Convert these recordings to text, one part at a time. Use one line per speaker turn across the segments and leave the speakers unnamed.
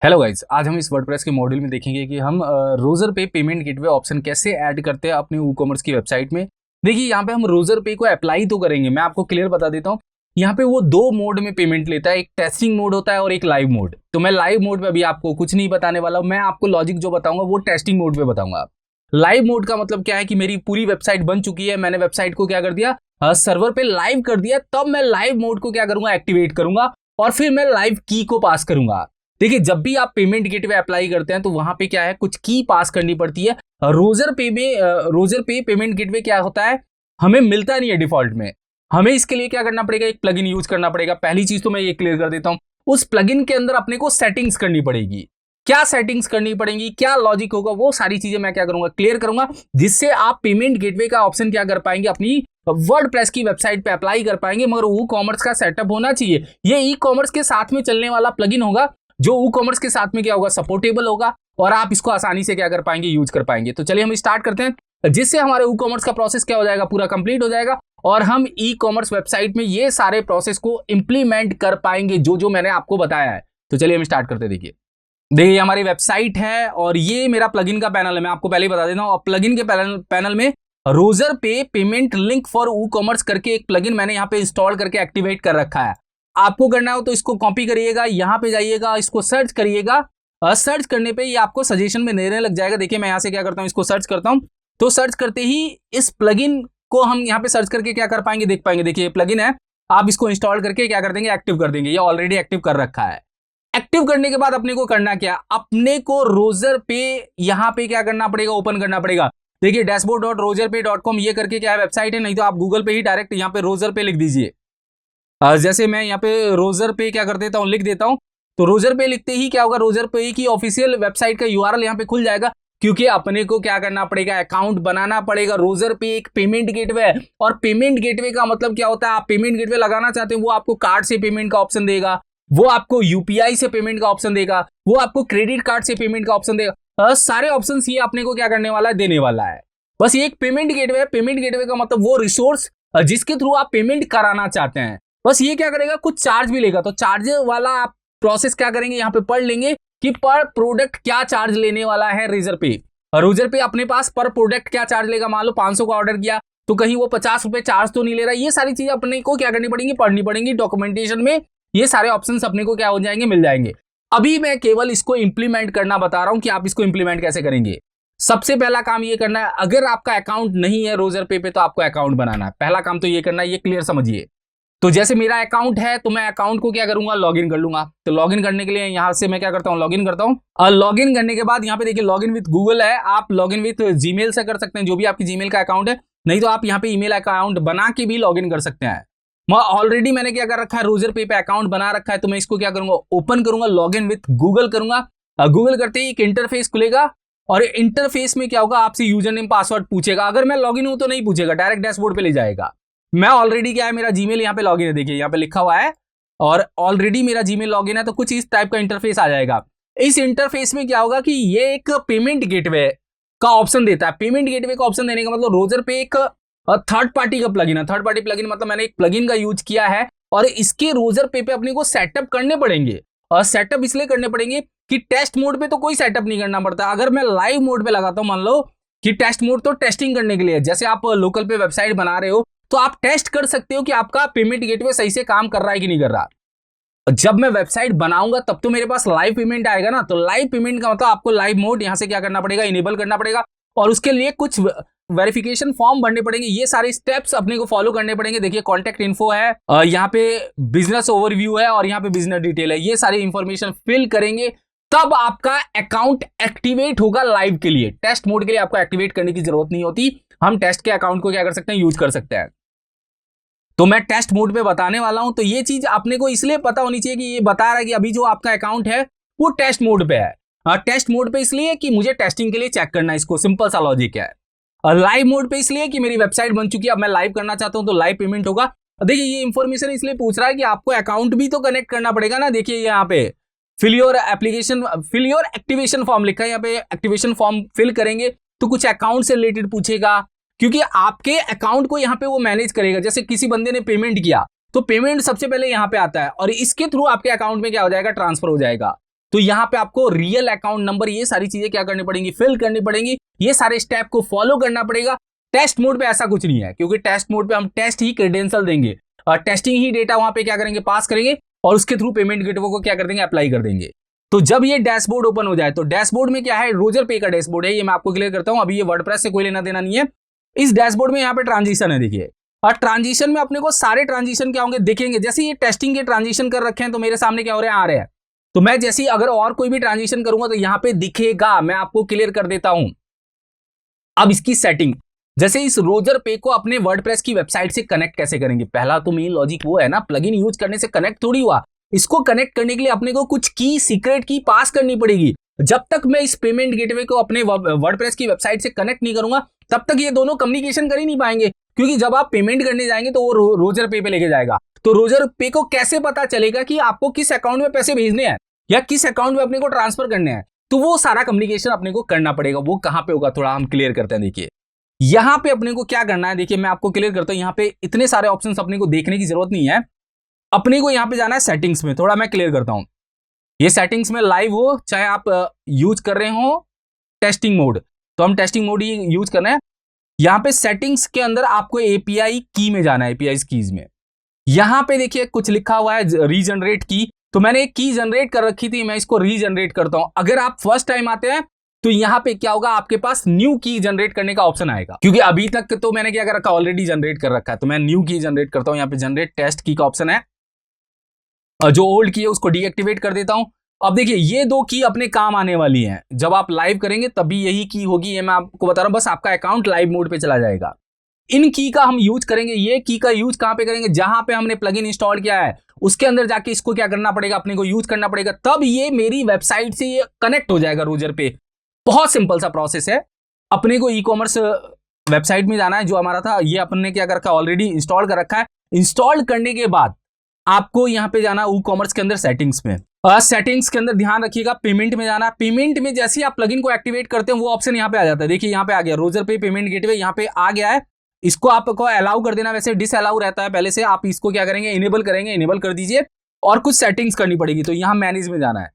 Hello guys, आज हम इस वर्डप्रेस के मॉड्यूल में देखेंगे कि हम रोजर पे पेमेंट गेटवे ऑप्शन कैसे ऐड करते हैं अपने ई कॉमर्स की वेबसाइट में। देखिए यहाँ पे हम रोजर पे को अप्लाई तो करेंगे, मैं आपको क्लियर बता देता हूँ। यहाँ पे वो दो मोड में पेमेंट लेता है, एक टेस्टिंग मोड होता है और एक लाइव मोड। तो मैं लाइव मोड में अभी आपको कुछ नहीं बताने वाला हूँ, मैं आपको लॉजिक जो बताऊंगा वो टेस्टिंग मोड में बताऊंगा। लाइव मोड का मतलब क्या है कि मेरी पूरी वेबसाइट बन चुकी है, मैंने वेबसाइट को क्या कर दिया, सर्वर पे लाइव कर दिया, तब मैं लाइव मोड को क्या करूंगा, एक्टिवेट करूंगा और फिर मैं लाइव की को पास करूंगा। देखिए जब भी आप पेमेंट गेटवे अप्लाई करते हैं तो वहां पे क्या है, कुछ की पास करनी पड़ती है। रोजर पे में रोजर पे पेमेंट गेटवे क्या होता है, हमें मिलता नहीं है डिफॉल्ट में। हमें इसके लिए क्या करना पड़ेगा, एक प्लगइन यूज करना पड़ेगा। पहली चीज तो मैं ये क्लियर कर देता हूं, उस प्लगइन के अंदर अपने को सेटिंग्स करनी पड़ेगी। क्या सेटिंग्स करनी पड़ेगी, क्या लॉजिक होगा, वो सारी चीजें मैं क्या करूंगा, क्लियर करूंगा, जिससे आप पेमेंट गेटवे का ऑप्शन क्या कर पाएंगे, अपनी वर्डप्रेस की वेबसाइट पे अप्लाई कर पाएंगे। मगर ई कॉमर्स का सेटअप होना चाहिए, ये ई कॉमर्स के साथ में चलने वाला प्लगइन होगा जो ई कॉमर्स के साथ में क्या होगा, सपोर्टेबल होगा और आप इसको आसानी से क्या कर पाएंगे, यूज कर पाएंगे। तो चलिए हम स्टार्ट करते हैं, जिससे हमारे ई कॉमर्स का प्रोसेस क्या हो जाएगा, पूरा कंप्लीट हो जाएगा और हम ई कॉमर्स वेबसाइट में ये सारे प्रोसेस को इंप्लीमेंट कर पाएंगे जो जो मैंने आपको बताया है। तो चलिए हम स्टार्ट करते हैं। देखिए हमारी वेबसाइट है और ये मेरा प्लगइन का पैनल है, मैं आपको पहले ही बता देता हूँ। और प्लगइन के पैनल में रोजर पे payment link for e commerce करके एक प्लगइन मैंने यहाँ पे इंस्टॉल करके एक्टिवेट कर रखा है। आपको करना हो तो इसको कॉपी करिएगा, यहाँ पे जाइएगा, इसको सर्च करिएगा। सर्च करने पे ये आपको सजेशन में देने लग जाएगा। देखिए मैं यहाँ से क्या करता हूँ, इसको सर्च करता हूँ, तो सर्च करते ही इस प्लगइन को हम यहाँ पे सर्च करके क्या कर पाएंगे, देख पाएंगे। देखिए प्लगइन है, आप इसको इंस्टॉल करके क्या कर देंगे, एक्टिव कर देंगे। ये ऑलरेडी एक्टिव कर रखा है। एक्टिव करने के बाद अपने को करना क्या, अपने को रोजर पे यहाँ पे क्या करना पड़ेगा, ओपन करना पड़ेगा। देखिए dashboard.rogerpay.com ये करके क्या है, वेबसाइट है, नहीं तो आप गूगल पे ही डायरेक्ट यहाँ पे रोजर पे लिख दीजिए। जैसे मैं यहाँ पे रोजर पे क्या कर देता हूँ, लिख देता हूँ, तो रोजर पे लिखते ही क्या होगा, रोजर पे की ऑफिशियल वेबसाइट का यूआरएल यहाँ पे खुल जाएगा। क्योंकि अपने को क्या करना पड़ेगा, अकाउंट बनाना पड़ेगा। रोजर पे एक पेमेंट गेटवे है और पेमेंट गेटवे का मतलब क्या होता है, आप पेमेंट गेटवे लगाना चाहते हैं, वो आपको कार्ड से पेमेंट का ऑप्शन देगा, वो आपको यूपीआई से पेमेंट का ऑप्शन देगा, वो आपको क्रेडिट कार्ड से पेमेंट का ऑप्शन देगा। सारे ऑप्शंस ये अपने को क्या करने वाला है, देने वाला है। बस एक पेमेंट गेटवे है। पेमेंट गेटवे का मतलब वो रिसोर्स जिसके थ्रू आप पेमेंट कराना चाहते हैं। बस ये क्या करेगा, कुछ चार्ज भी लेगा, तो चार्ज वाला आप प्रोसेस क्या करेंगे, यहाँ पे पढ़ लेंगे कि पर प्रोडक्ट क्या चार्ज लेने वाला है रोजर पे। रोजर पे अपने पास पर प्रोडक्ट क्या चार्ज लेगा। मान लो 500 का ऑर्डर किया तो कहीं वो 50 रुपए चार्ज तो नहीं ले रहा। ये सारी चीजें अपने को क्या करनी पड़ेंगी, पढ़नी पड़ेंगी। डॉक्यूमेंटेशन में ये सारे ऑप्शंस अपने को क्या हो जाएंगे, मिल जाएंगे। अभी मैं केवल इसको इंप्लीमेंट करना बता रहा हूं कि आप इसको इंप्लीमेंट कैसे करेंगे। सबसे पहला काम ये करना है, अगर आपका अकाउंट नहीं है रोजर पे तो आपको अकाउंट बनाना है। पहला काम तो ये करना है, ये क्लियर समझिए। तो जैसे मेरा अकाउंट है तो मैं अकाउंट को क्या करूंगा, लॉगिन कर लूंगा। तो लॉगिन करने के लिए यहां से मैं क्या करता हूं, लॉगिन करता हूं। और लॉगिन करने के बाद यहाँ पे देखिए लॉगिन विद गूगल है, आप लॉगिन विद जीमेल से कर सकते हैं, जो भी आपकी जीमेल का अकाउंट है। नहीं तो आप यहाँ पे ईमेल अकाउंट बना के भी लॉगिन कर सकते हैं। ऑलरेडी मैंने क्या कर रखा है, रोजर पे अकाउंट बना रखा है, तो मैं इसको क्या करूंगा, ओपन करूंगा, लॉगिन विद गूगल करूंगा। गूगल करते ही एक इंटरफेस खुलेगा और इंटरफेस में क्या होगा, आपसे यूजर नेम पासवर्ड पूछेगा। अगर मैं लॉगिन हूं तो नहीं पूछेगा, डायरेक्ट डैशबोर्ड पे ले जाएगा। मैं ऑलरेडी क्या है, मेरा जीमेल यहाँ पे लॉगिन है, देखिए यहाँ पे लिखा हुआ है और ऑलरेडी मेरा जीमेल लॉगिन है। तो कुछ इस टाइप का इंटरफेस आ जाएगा। इस इंटरफेस में क्या होगा कि ये एक पेमेंट गेटवे का ऑप्शन देता है। पेमेंट गेटवे का ऑप्शन देने का मतलब रोजर पे एक थर्ड पार्टी का प्लगइन है। थर्ड पार्टी प्लगइन मतलब मैंने एक प्लगइन का यूज किया है और इसके रोजर पे अपने को सेटअप करने पड़ेंगे। और सेटअप इसलिए करने पड़ेंगे कि टेस्ट मोड पे तो कोई सेटअप नहीं करना पड़ता। अगर मैं लाइव मोड पे लगाता हूं, मान लो कि टेस्ट मोड तो टेस्टिंग करने के लिए, जैसे आप लोकल पे वेबसाइट बना रहे हो तो आप टेस्ट कर सकते हो कि आपका पेमेंट गेटवे सही से काम कर रहा है कि नहीं कर रहा। जब मैं वेबसाइट बनाऊंगा तब तो मेरे पास लाइव पेमेंट आएगा ना। तो लाइव पेमेंट का मतलब आपको लाइव मोड यहां से क्या करना पड़ेगा, इनेबल करना पड़ेगा और उसके लिए कुछ वेरिफिकेशन फॉर्म भरने पड़ेंगे। ये सारे स्टेप्स अपने को फॉलो करने पड़ेंगे। देखिए कॉन्टैक्ट इन्फो है, यहाँ पे बिजनेस ओवरव्यू है और यहाँ पे बिजनेस डिटेल है। ये सारी इंफॉर्मेशन फिल करेंगे तब आपका अकाउंट एक्टिवेट होगा लाइव के लिए। टेस्ट मोड के लिए आपको एक्टिवेट करने की जरूरत नहीं होती, हम टेस्ट के अकाउंट को क्या कर सकते हैं, यूज कर सकते हैं। तो मैं टेस्ट मोड पे बताने वाला हूं। तो ये चीज अपने को इसलिए पता होनी चाहिए कि ये बता रहा है कि अभी जो आपका अकाउंट है वो टेस्ट मोड पे है। टेस्ट मोड पे इसलिए कि मुझे टेस्टिंग के लिए चेक करना है इसको, सिंपल सा लॉजिक है। और लाइव मोड पे इसलिए कि मेरी वेबसाइट बन चुकी है, अब मैं लाइव करना चाहता हूं तो लाइव पेमेंट होगा। देखिए ये इंफॉर्मेशन इसलिए पूछ रहा है कि आपको अकाउंट भी तो कनेक्ट करना पड़ेगा ना। देखिए यहाँ पे फिल योर एक्टिवेशन फॉर्म लिखा है, यहाँ पे एक्टिवेशन फॉर्म फिल करेंगे तो कुछ अकाउंट से रिलेटेड पूछेगा, क्योंकि आपके अकाउंट को यहाँ पे वो मैनेज करेगा। जैसे किसी बंदे ने पेमेंट किया तो पेमेंट सबसे पहले यहाँ पे आता है और इसके थ्रू आपके अकाउंट में क्या हो जाएगा, ट्रांसफर हो जाएगा। तो यहाँ पे आपको रियल अकाउंट नंबर, ये सारी चीजें क्या करनी पड़ेंगी, फिल करनी पड़ेंगी। ये सारे स्टेप को फॉलो करना पड़ेगा। टेस्ट मोड पे ऐसा कुछ नहीं है, क्योंकि टेस्ट मोड पे हम टेस्ट ही क्रेडेंशियल देंगे और टेस्टिंग ही डेटा वहां पे क्या करेंगे, पास करेंगे और उसके थ्रू पेमेंट गेटवे को क्या कर देंगे, अप्लाई कर देंगे। तो जब ये डैशबोर्ड ओपन हो जाए, तो डैशबोर्ड में क्या है, रोजर पे का डैशबोर्ड है, ये मैं आपको क्लियर करता हूं। अभी ये वर्डप्रेस से कोई लेना देना नहीं है। इस डैशबोर्ड में यहाँ पे ट्रांजिशन है, देखिए, और ट्रांजिशन में अपने को सारे ट्रांजिशन क्या होंगे दिखेंगे। जैसे ये टेस्टिंग के ट्रांजिशन कर रखे हैं, तो मेरे सामने क्या हो रहे हैं, आ रहे हैं। तो मैं जैसे ही अगर और कोई भी ट्रांजिशन करूंगा तो यहाँ पे दिखेगा। मैं आपको क्लियर कर देता हूं। अब इसकी सेटिंग, जैसे इस रोजर पे को अपने वर्डप्रेस की वेबसाइट से कनेक्ट कैसे करेंगे। पहला तो मेन लॉजिक वो है ना, प्लगइन यूज करने से कनेक्ट थोड़ी हुआ। इसको कनेक्ट करने के लिए अपने को कुछ की, सीक्रेट की पास करनी पड़ेगी। जब तक मैं इस पेमेंट गेटवे को अपने वर्डप्रेस की वेबसाइट से कनेक्ट नहीं करूंगा, तब तक ये दोनों कम्युनिकेशन कर ही नहीं पाएंगे। क्योंकि जब आप पेमेंट करने जाएंगे तो वो रोजर पे लेके जाएगा। तो रोजर पे को कैसे पता चलेगा कि आपको किस अकाउंट में पैसे भेजने हैं या किस अकाउंट में अपने को ट्रांसफर करने हैं। तो वो सारा कम्युनिकेशन अपने को करना पड़ेगा। वो कहां पे होगा, थोड़ा हम क्लियर करते हैं। देखिए यहां पे अपने को क्या करना है, देखिए मैं आपको क्लियर करता हूं। यहाँ पे इतने सारे ऑप्शंस अपने को देखने की जरूरत नहीं है। अपने को यहाँ पे जाना है सेटिंग्स में। थोड़ा मैं क्लियर करता हूं। ये सेटिंग्स में लाइव हो चाहे आप यूज कर रहे हो टेस्टिंग मोड, तो हम टेस्टिंग मोड ही यूज करना है। यहाँ पे सेटिंग्स के अंदर आपको एपीआई की में जाना है, एपीआई कीज में। यहाँ पे देखिए कुछ लिखा हुआ है रीजनरेट की, तो मैंने एक की जनरेट कर रखी थी, मैं इसको रीजनरेट करता हूं। अगर आप फर्स्ट टाइम आते हैं तो यहाँ पे क्या होगा, आपके पास न्यू की जनरेट करने का ऑप्शन आएगा। क्योंकि अभी तक तो मैंने क्या कर रखा, ऑलरेडी जनरेट कर रखा है। तो मैं न्यू की जनरेट करता हूं। यहाँ पे जनरेट टेस्ट की का ऑप्शन है, और जो ओल्ड की है उसको डीएक्टिवेट कर देता हूं। अब देखिए ये दो की अपने काम आने वाली हैं। जब आप लाइव करेंगे तभी यही की होगी, ये मैं आपको बता रहा हूं। बस आपका अकाउंट लाइव मोड पे चला जाएगा। इन की का हम यूज करेंगे। ये की का यूज कहां पे करेंगे, जहां पे हमने प्लगइन इंस्टॉल किया है उसके अंदर जाके इसको क्या करना पड़ेगा, अपने को यूज करना पड़ेगा। तब ये मेरी वेबसाइट से ये कनेक्ट हो जाएगा रोजर पे। बहुत सिंपल सा प्रोसेस है। अपने को ई कॉमर्स वेबसाइट में जाना है, जो हमारा था ये अपन ने क्या कर रखा है, ऑलरेडी इंस्टॉल कर रखा है। इंस्टॉल करने के बाद आपको यहाँ पे जाना ई कॉमर्स के अंदर सेटिंग्स में। सेटिंग्स के अंदर ध्यान रखिएगा, पेमेंट में जाना। पेमेंट में जैसे ही आप प्लगइन को एक्टिवेट करते हैं वो ऑप्शन यहाँ पे आ जाता है। देखिए यहाँ पे आ गया रोजर पे पेमेंट गेटवे, यहाँ पे आ गया है। इसको आपको अलाउ कर देना, वैसे डिस अलाउ रहता है पहले से। आप इसको क्या करेंगे, इनेबल करेंगे, इनेबल कर दीजिए और कुछ सेटिंग्स करनी पड़ेगी। तो यहाँ मैनेज में जाना है।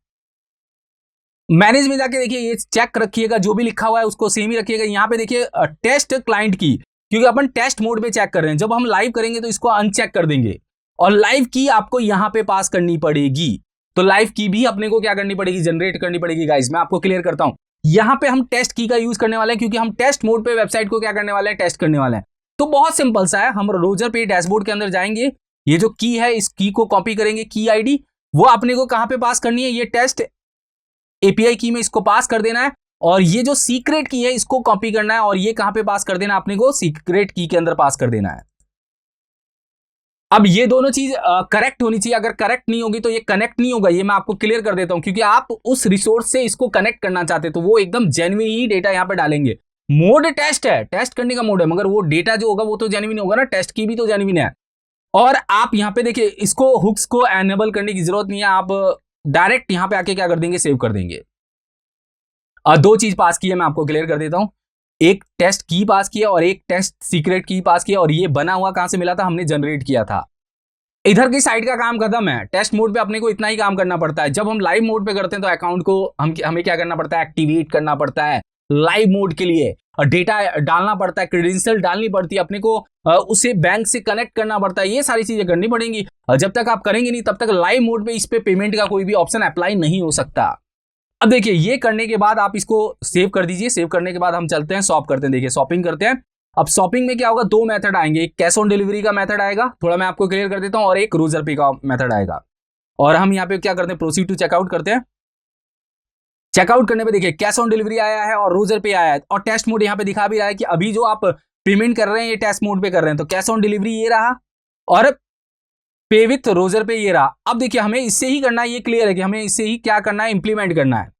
मैनेज में जाके देखिए ये चेक रखिएगा, जो भी लिखा हुआ है उसको सेम ही रखिएगा। यहाँ पे देखिए टेस्ट क्लाइंट की, क्योंकि अपन टेस्ट मोड पे चेक कर रहे हैं। जब हम लाइव करेंगे तो इसको अनचेक कर देंगे और लाइव की आपको यहाँ पे पास करनी पड़ेगी। तो लाइव की भी अपने को क्या करनी पड़ेगी, जनरेट करनी पड़ेगी। गाइस मैं आपको क्लियर करता हूं। यहाँ पे हम टेस्ट की का यूज करने वाले हैं, क्योंकि हम टेस्ट मोड पे वेबसाइट को क्या करने वाले हैं, टेस्ट करने वाले हैं। तो बहुत सिंपल सा है। हम रोजर पे डैशबोर्ड के अंदर जाएंगे, ये जो की है इस की को कॉपी करेंगे, की आईडी वो अपने को कहां पे पास करनी है, ये टेस्ट एपीआई की में इसको पास कर देना है। और ये जो सीक्रेट की है इसको कॉपी करना है और ये कहां पे पास कर देना है, अपने को सीक्रेट की के अंदर पास कर देना है। अब ये दोनों चीज करेक्ट होनी चाहिए। अगर करेक्ट नहीं होगी तो ये कनेक्ट नहीं होगा। ये मैं आपको क्लियर कर देता हूं, क्योंकि आप उस रिसोर्स से इसको कनेक्ट करना चाहते तो वो एकदम जेन्युइन ही डेटा यहां पे डालेंगे। मोड टेस्ट है, टेस्ट करने का मोड है, मगर वो डेटा जो होगा वो तो जेन्युइन होगा ना, टेस्ट की भी तो जेन्युइन है। और आप यहाँ पे देखिए इसको हुक्स को एनेबल करने की जरूरत नहीं है। आप डायरेक्ट यहाँ पे आके क्या कर देंगे, सेव कर देंगे। दो चीज पास की है, मैं आपको क्लियर कर देता हूं। एक टेस्ट की पास किया और एक टेस्ट सीक्रेट की पास किया। और ये बना हुआ कहां से मिला था, हमने जनरेट किया था। इधर की साइड का काम खत्म है। टेस्ट मोड पे अपने को इतना ही काम करना पड़ता है। जब हम लाइव मोड पे करते हैं तो अकाउंट को हमें क्या करना पड़ता है, एक्टिवेट करना पड़ता है लाइव मोड के लिए। और डेटा डालना पड़ता है, क्रेडेंशियल डालनी पड़ती है, अपने को उसे बैंक से कनेक्ट करना पड़ता है। ये सारी चीजें करनी पड़ेंगी। जब तक आप करेंगे नहीं तब तक लाइव मोड पे इस पे पेमेंट का कोई भी ऑप्शन अप्लाई नहीं हो सकता। अब देखिए ये करने के बाद आप इसको सेव कर दीजिए। सेव करने के बाद हम चलते हैं शॉप करते हैं। देखिए शॉपिंग करते हैं। अब शॉपिंग में क्या होगा, दो मेथड आएंगे। एक कैश ऑन डिलीवरी का मेथड आएगा, थोड़ा मैं आपको क्लियर कर देता हूं, और एक रोजर पे का मेथड आएगा। और हम यहाँ पे क्या करते हैं, प्रोसीड टू चेकआउट करते हैं। चेकआउट करने पे देखिए कैश ऑन डिलीवरी आया है और रोजर पे आया है, और टेस्ट मोड यहाँ पे दिखा भी रहा है कि अभी जो आप पेमेंट कर रहे हैं ये टेस्ट मोड पे कर रहे हैं। तो कैश ऑन डिलीवरी ये रहा और पे विथ रोजर पे ये रहा। अब देखिए हमें इससे ही करना है, ये क्लियर है कि हमें इससे ही क्या करना है, इंप्लीमेंट करना है।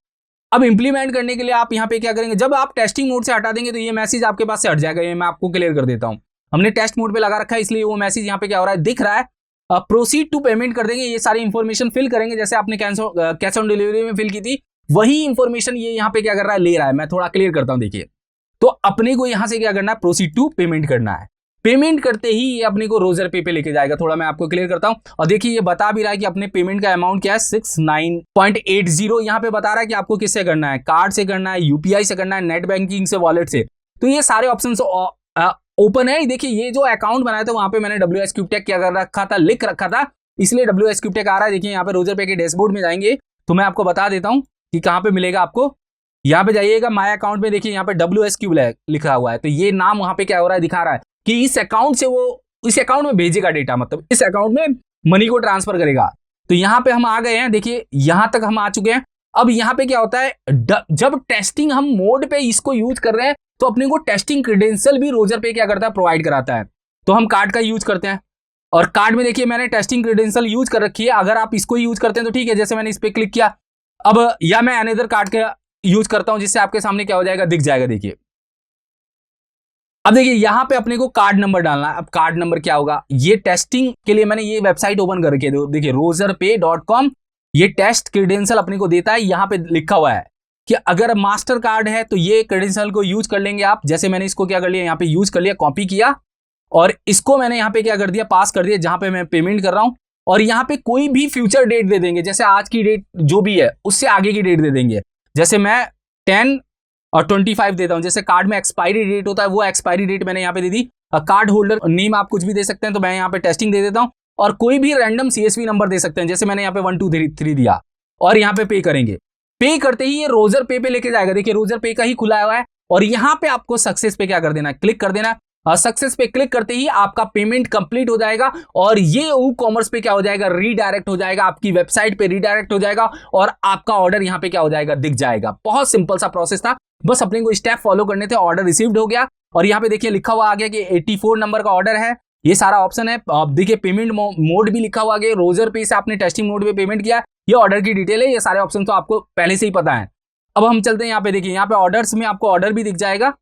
अब इंप्लीमेंट करने के लिए आप यहाँ पे क्या करेंगे, जब आप टेस्टिंग मोड से हटा देंगे तो ये मैसेज आपके पास से हट जाएगा। ये मैं आपको क्लियर कर देता हूँ। हमने टेस्ट मोड पे लगा रखा है इसलिए वो मैसेज यहाँ पे क्या हो रहा है, दिख रहा है। प्रोसीड टू पेमेंट कर देंगे। ये सारी इंफॉर्मेशन फिल करेंगे जैसे आपने कैश ऑन डिलीवरी में फिल की थी, वही इंफॉर्मेशन ये यहाँ पे क्या कर रहा है, ले रहा है। मैं थोड़ा क्लियर करता हूँ। देखिए तो अपने को यहाँ से क्या करना है, प्रोसीड टू पेमेंट करना है। पेमेंट करते ही ये अपने को रोजर पे लेके जाएगा। थोड़ा मैं आपको क्लियर करता हूं। और देखिए ये बता भी रहा है कि अपने पेमेंट का अमाउंट क्या है 69.80। यहाँ पे बता रहा है कि आपको किससे करना है, कार्ड से करना है, यूपीआई से करना है, नेट बैंकिंग से, वॉलेट से। तो ये सारे ऑप्शन ओपन है। देखिए ये जो अकाउंट बनाया था वहां पे मैंने WS Cube-Tech क्या कर रखा था, लिख रखा था, इसलिए WS Cube-Tech आ रहा है। देखिए यहाँ पे रोजर पे के डैशबोर्ड में जाएंगे तो मैं आपको बता देता हूँ कि कहाँ पे मिलेगा आपको। यहाँ पे जाइएगा माय अकाउंट में, देखिए यहाँ पे WS Cube लिखा हुआ है। तो ये नाम वहां पे क्या हो रहा है, दिखा रहा है कि इस अकाउंट से वो इस अकाउंट में भेजेगा डेटा, मतलब इस अकाउंट में मनी को ट्रांसफर करेगा। तो यहाँ पे हम आ गए हैं, देखिए यहाँ तक हम आ चुके हैं। अब यहाँ पे क्या होता है, जब टेस्टिंग हम मोड पे इसको यूज कर रहे हैं तो अपने को टेस्टिंग क्रेडेंशियल भी रोजर पे क्या करता है, प्रोवाइड कराता है। तो हम कार्ड का यूज करते हैं और कार्ड में देखिए मैंने टेस्टिंग क्रेडेंशियल यूज कर रखी है। अगर आप इसको यूज करते हैं तो ठीक है, जैसे मैंने इस पे क्लिक किया। अब या मैं अनदर कार्ड का यूज करता हूं जिससे आपके सामने क्या हो जाएगा, दिख जाएगा। देखिए अब देखिए यहां पे अपने को कार्ड नंबर डालना है। अब कार्ड नंबर क्या होगा, ये टेस्टिंग के लिए मैंने ये वेबसाइट ओपन कर रखी है, देखिए rozerpay.com। ये टेस्ट क्रेडेंशियल अपने को देता है। यहां पे लिखा हुआ है कि अगर मास्टर कार्ड है तो ये क्रेडेंशियल को यूज कर लेंगे आप। जैसे मैंने इसको क्या कर लिया, यहाँ पे यूज कर लिया, कॉपी किया और इसको मैंने यहाँ पे क्या कर दिया, पास कर दिया जहां पे मैं पेमेंट कर रहा हूं। और यहाँ पे कोई भी फ्यूचर डेट दे देंगे, जैसे आज की डेट जो भी है उससे आगे की डेट दे देंगे। जैसे मैं 10 और 25 देता हूं। जैसे कार्ड में एक्सपायरी डेट होता है, वो एक्सपायरी डेट मैंने यहाँ पे दे दी। कार्ड होल्डर नेम आप कुछ भी दे सकते हैं, तो मैं यहाँ पे टेस्टिंग दे देता हूं। और कोई भी रैंडम CSV नंबर दे सकते हैं, जैसे मैंने यहाँ पे 1 2 3 दिया और यहाँ पे पे करेंगे। पे करते ही ये रोजर पे लेके जाएगा। देखिए रोजर पे का ही खुला हुआ है और यहाँ पे आपको सक्सेस पे क्या कर देना है, क्लिक कर देना है। सक्सेस पे क्लिक करते ही आपका पेमेंट कंप्लीट हो जाएगा और ये कॉमर्स पे क्या हो जाएगा, रीडायरेक्ट हो जाएगा, आपकी वेबसाइट पे रीडायरेक्ट हो जाएगा और आपका ऑर्डर यहाँ पे क्या हो जाएगा, दिख जाएगा। बहुत सिंपल सा प्रोसेस था, बस अपने को स्टेप फॉलो करने थे। ऑर्डर रिसीव्ड हो गया और यहाँ पे देखिए लिखा हुआ आ गया कि 84 नंबर का ऑर्डर है। ये सारा ऑप्शन है। देखिए पेमेंट मोड भी लिखा हुआ गया, रोजर पे से आपने टेस्टिंग मोड पे पेमेंट किया, ये ऑर्डर की डिटेल है। ये सारे ऑप्शन तो आपको पहले से ही पता है। अब हम चलते हैं यहाँ पे, देखिए यहाँ पे ऑर्डर्स में आपको ऑर्डर भी दिख जाएगा।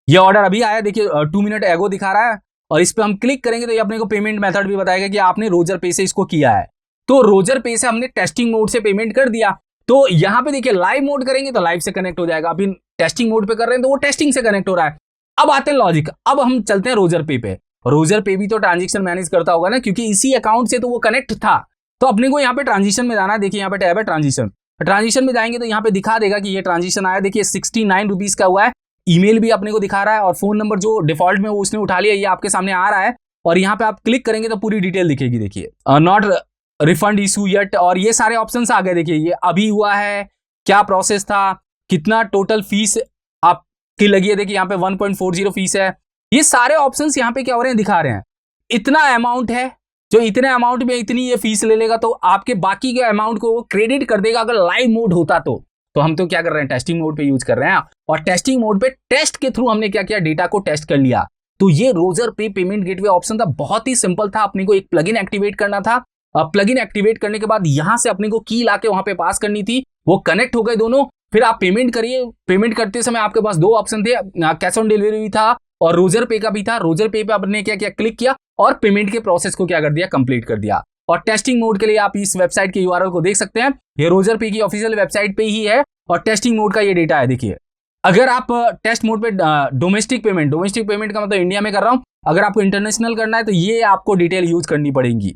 ये ऑर्डर अभी आया, देखिए 2 मिनट एगो दिखा रहा है और इस पे हम क्लिक करेंगे तो ये अपने को पेमेंट मेथड भी बताएगा कि आपने रोजर पे से इसको किया है। तो रोजर पे से हमने टेस्टिंग मोड से पेमेंट कर दिया। तो यहाँ पे देखिए लाइव मोड करेंगे तो लाइव से कनेक्ट हो जाएगा, अभी टेस्टिंग मोड पे कर रहे हैं तो वो टेस्टिंग से कनेक्ट हो रहा है। अब आते हैं लॉजिक, अब हम चलते हैं रोजर पे पे। रोजर पे भी तो ट्रांजेक्शन मैनेज करता होगा ना, क्योंकि इसी अकाउंट से तो वो कनेक्ट था। तो अपने को यहाँ पे ट्रांजिशन में जाना है। देखिए यहाँ पे टैब है ट्रांजिशन में जाएंगे तो यहाँ पे दिखा देगा कि ये ट्रांजिशन आया। देखिए 69 रुपीज का हुआ है। ईमेल भी अपने को दिखा रहा है और फोन नंबर जो डिफॉल्ट में वो उसने उठा लिया, ये आपके सामने आ रहा है। और यहाँ पे आप क्लिक करेंगे तो पूरी डिटेल दिखेगी। देखिए नॉट रिफंड इशू येट और ये सारे ऑप्शंस आ गए। देखिए ये अभी हुआ है, क्या प्रोसेस था, कितना टोटल फीस आपकी लगी है। देखिए यहाँ पे 1.40 फीस है। ये सारे ऑप्शंस यहाँ पे क्या हो रहे हैं, दिखा रहे हैं। इतना अमाउंट है, जो इतने अमाउंट में इतनी ये फीस ले लेगा तो आपके बाकी के अमाउंट को वो क्रेडिट कर देगा अगर लाइव मोड होता तो हम तो क्या कर रहे हैं, टेस्टिंग मोड पे यूज कर रहे हैं। और टेस्टिंग मोड पे टेस्ट के थ्रू हमने क्या किया, डेटा को टेस्ट कर लिया। तो ये रोजर पे पेमेंट गेटवे ऑप्शन था, बहुत ही सिंपल था। अपने को एक प्लगइन एक्टिवेट करना था। प्लगइन एक्टिवेट करने के बाद यहां से अपने को की लाके वहां पे पास करनी थी, वो कनेक्ट हो गए दोनों। फिर आप पेमेंट करिए। पेमेंट करते समय आपके पास 2 ऑप्शन थे, कैश ऑन डिलीवरी था और रोजर पे का भी था। रोजर पे पे आपने क्या किया, क्लिक किया और पेमेंट के प्रोसेस को क्या कर दिया, कंप्लीट कर दिया। और टेस्टिंग मोड के लिए आप इस वेबसाइट के URL को देख सकते हैं, ये रोजर पे की ऑफिशियल वेबसाइट पे ही है और टेस्टिंग मोड का ये डेटा है। देखिए अगर आप टेस्ट मोड पे डोमेस्टिक पेमेंट का मतलब इंडिया में कर रहा हूं, अगर आपको इंटरनेशनल करना है तो ये आपको डिटेल यूज करनी पड़ेगी।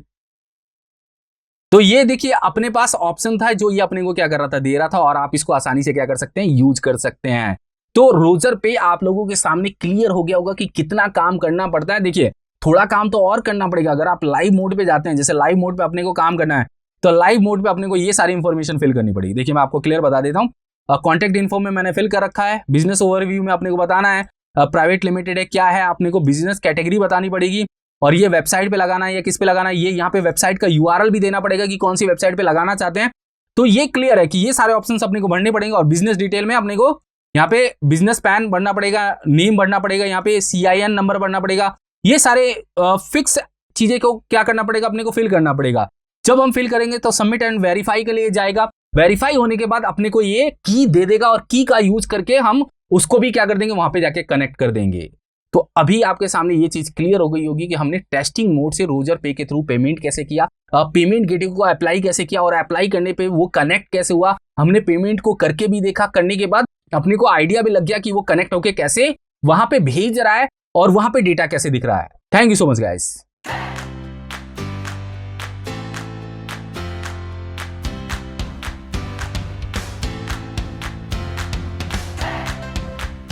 तो ये देखिए अपने पास ऑप्शन था जो ये अपने को क्या कर रहा था, दे रहा था और आप इसको आसानी से क्या कर सकते हैं, यूज कर सकते हैं। तो रोजर पे आप लोगों के सामने क्लियर हो गया होगा कि कितना काम करना पड़ता है। देखिए थोड़ा काम तो और करना पड़ेगा। अगर आप लाइव मोड पे जाते हैं, जैसे लाइव मोड पे अपने को काम करना है तो लाइव मोड पे अपने को ये सारी इंफॉर्मेशन फिल करनी पड़ेगी। देखिए मैं आपको क्लियर बता देता हूँ। कॉन्टैक्ट इन्फो में मैंने फिल कर रखा है। बिजनेस ओवरव्यू में अपने को बताना है प्राइवेट लिमिटेड है क्या है, अपने को बिजनेस कैटेगरी बतानी पड़ेगी और ये वेबसाइट पे लगाना है या किस पे लगाना है, ये यहाँ पे वेबसाइट का URL भी देना पड़ेगा कि कौन सी वेबसाइट पे लगाना चाहते हैं। तो ये क्लियर है कि ये सारे ऑप्शंस अपने को भरने पड़ेंगे। और बिजनेस डिटेल में अपने को यहाँ पे बिजनेस पैन भरना पड़ेगा, नेम भरना पड़ेगा, यहाँ पे CIN नंबर भरना पड़ेगा। ये सारे फिक्स चीजें को क्या करना पड़ेगा, अपने को फिल करना पड़ेगा। जब हम फिल करेंगे तो सबमिट एंड वेरीफाई के लिए जाएगा। वेरीफाई होने के बाद अपने को ये की दे देगा और की का यूज करके हम उसको भी क्या कर देंगे, वहां पे जाके कनेक्ट कर देंगे। तो अभी आपके सामने ये चीज क्लियर हो गई होगी कि हमने टेस्टिंग मोड से रोजर पे के थ्रू पेमेंट कैसे किया, पेमेंट गेटवे को अप्लाई कैसे किया और अप्लाई करने पे वो कनेक्ट कैसे हुआ। हमने पेमेंट को करके भी देखा, करने के बाद अपने को आइडिया भी लग गया कि वो कनेक्ट होके कैसे वहां पे भेज रहा है और वहां पे डेटा कैसे दिख रहा है। Thank you so much guys.